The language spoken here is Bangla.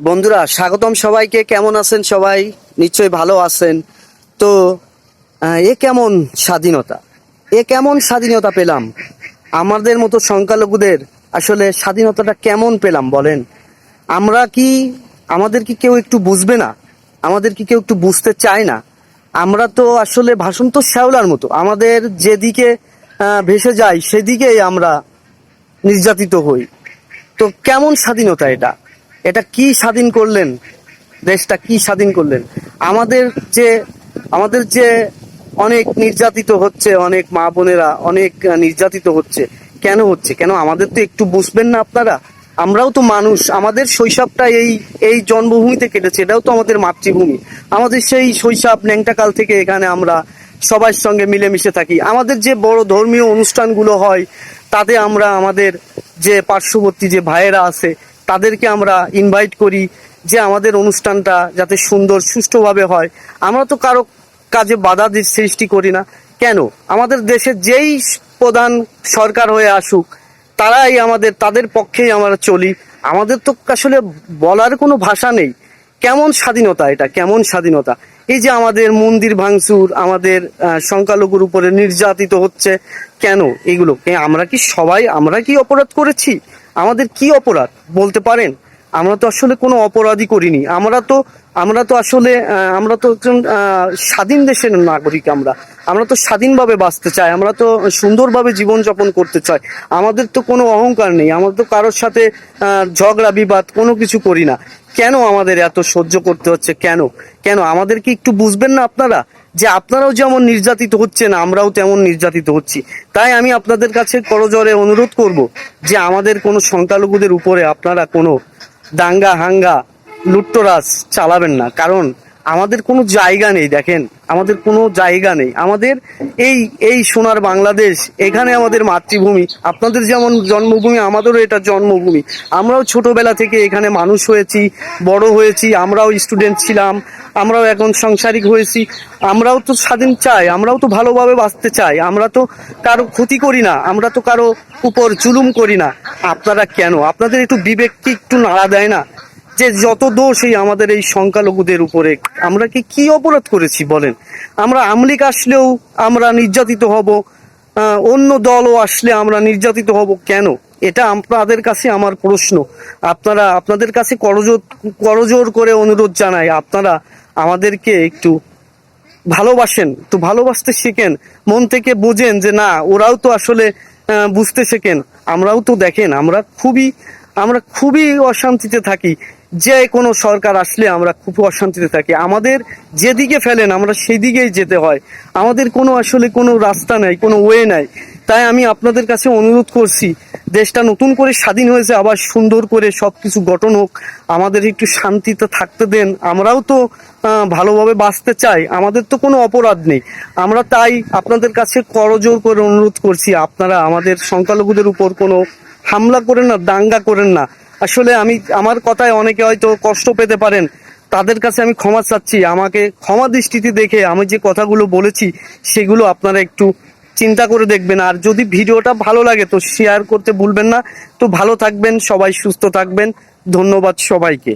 বন্ধুরা স্বাগতম সবাইকে। কেমন আছেন সবাই? নিশ্চয়ই ভালো আছেন। তো এ কেমন স্বাধীনতা, এ কেমন স্বাধীনতা পেলাম? আমাদের মতো সংখ্যালঘুদের আসলে স্বাধীনতাটা কেমন পেলাম বলেন? আমরা কি, আমাদের কি কেউ একটু বুঝবে না? আমাদের কি কেউ একটু বুঝতে চায় না? আমরা তো আসলে ভাষণ তো শ্যাওলার মতো, আমাদের যেদিকে ভেসে যাই সেদিকেই আমরা নির্যাতিত হই। তো কেমন স্বাধীনতা এটা? এটা কি স্বাধীন করলেন? দেশটা কি স্বাধীন করলেন? আমাদের যে আমাদের যে অনেক নির্যাতিত হচ্ছে, অনেক মা বোনেরা অনেক নির্যাতিত হচ্ছে। কেন হচ্ছে? কেন আমাদের তো একটু বুঝবেন না আপনারা? আমরাও তো মানুষ, আমাদের শৈশবটা এই এই জন্মভূমিতে কেটেছে, এটাও তো আমাদের মাতৃভূমি। আমাদের সেই শৈশব ন্যাংটা কাল থেকে এখানে আমরা সবার সঙ্গে মিলেমিশে থাকি। আমাদের যে বড় ধর্মীয় অনুষ্ঠানগুলো হয় তাতে আমরা আমাদের যে পার্শ্ববর্তী যে ভাইয়েরা আছে তাদেরকে আমরা ইনভাইট করি যে আমাদের অনুষ্ঠানটা যাতে সুন্দর সুষ্ঠুভাবে হয়। আমরা তো কারো কাজে বাধা সৃষ্টি করি না। কেন? আমাদের দেশের যেই প্রধান সরকার হয়ে আসুক তারাই আমাদের, তাদের পক্ষেই আমরা চলি। আমাদের তো আসলে বলার কোনো ভাষা নেই। কেমন স্বাধীনতা এটা? কেমন স্বাধীনতা? এই যে আমাদের মন্দির ভাঙচুর, আমাদের সংখ্যালঘুর উপরে নির্যাতিত হচ্ছে, কেন এগুলো? আমরা কি সবাই, আমরা কি অপরাধ করেছি? আমাদের কি অপরাধ বলতে পারেন? আমরা তো আসলে কোনো অপরাধই করিনি। আমরা তো আসলে আমরা তো একজন স্বাধীন দেশের নাগরিক। আমরা তো স্বাধীনভাবে বাঁচতে চাই, আমরা তো সুন্দরভাবে জীবনযাপন করতে চাই। আমাদের তো কোনো অহংকার নেই, আমরা তো কারোর সাথে ঝগড়া বিবাদ কোনো কিছু করি না। কেন আমাদের এত সহ্য করতে হচ্ছে? কেন কেন আমাদের কি একটু বুঝবেন না আপনারা? যে আপনারাও যেমন নির্যাতিত হচ্ছেন, আমরাও তেমন নির্যাতিত হচ্ছি। তাই আমি আপনাদের কাছে করজোরে অনুরোধ করব যে আমাদের কোনো সংখ্যালঘুদের উপরে আপনারা কোনো দাঙ্গা হাঙ্গা লুট্তরাজ চালাবেন না। কারণ আমাদের কোনো জায়গা নেই, দেখেন আমাদের কোনো জায়গা নেই। আমাদের এই এই সোনার বাংলাদেশ, এখানে আমাদের মাতৃভূমি। আপনাদের যেমন জন্মভূমি, আমাদেরও এটা জন্মভূমি। আমরাও ছোটবেলা থেকে এখানে মানুষ হয়েছি, বড় হয়েছি, আমরাও স্টুডেন্ট ছিলাম, আমরাও এখন সাংসারিক হয়েছি। আমরাও তো স্বাধীন চাই, আমরাও তো ভালোভাবে বাঁচতে চাই। আমরা তো কারো ক্ষতি করি না, আমরা তো কারো উপর জুলুম করি না। আপনারা কেন, আপনাদের একটু বিবেক কি একটু নাড়া দেয় না? যে যত দোষ এই আমাদের এই সংখ্যালঘুদের উপরে। আমরা কি অপরাধ করেছি বলেন? আমরা আমলিক আসলেও আমরা নির্যাতিত হব, অন্য দলও আসলে আমরা নির্যাতিত হব। কেন? এটা আপনাদের কাছে আমার প্রশ্ন। আপনাদের কাছে করজোর করে অনুরোধ জানাই, আপনারা আমাদেরকে একটু ভালোবাসেন, তো ভালোবাসতে শেখেন। মন থেকে বোঝেন যে না, ওরাও তো আসলে বুঝতে শেখেন। আমরাও তো দেখেন, আমরা খুবই অশান্তিতে থাকি। যে কোনো সরকার আসলে আমরা খুব অশান্তিতে থাকি। আমাদের যেদিকে ফেলেন আমরা সেই দিকেই যেতে হয়। আমাদের কোনো আসলে কোনো রাস্তা নাই, কোনো ওয়ে নাই। তাই আমি আপনাদের কাছে অনুরোধ করছি, দেশটা নতুন করে স্বাধীন হয়েছে, আবার সুন্দর করে সবকিছু গঠন হোক, আমাদের একটু শান্তিতে থাকতে দেন। আমরাও তো ভালোভাবে বাঁচতে চাই, আমাদের তো কোনো অপরাধ নেই। আমরা তাই আপনাদের কাছে করজোর করে অনুরোধ করছি, আপনারা আমাদের সংখ্যালঘুদের উপর কোনো হামলা করেন না, দাঙ্গা করেন না। আসলে আমার কথায় অনেকে হয়তো কষ্ট পেতে পারেন, তাদের কাছে আমি ক্ষমা চাচ্ছি। আমাকে ক্ষমা দৃষ্টিতে দেখে আমি যে কথাগুলো বলেছি সেগুলো আপনারা একটু চিন্তা করে দেখবেন। আর যদি ভিডিওটা ভালো লাগে তো শেয়ার করতে ভুলবেন না। তো ভালো থাকবেন সবাই, সুস্থ থাকবেন। ধন্যবাদ সবাইকে।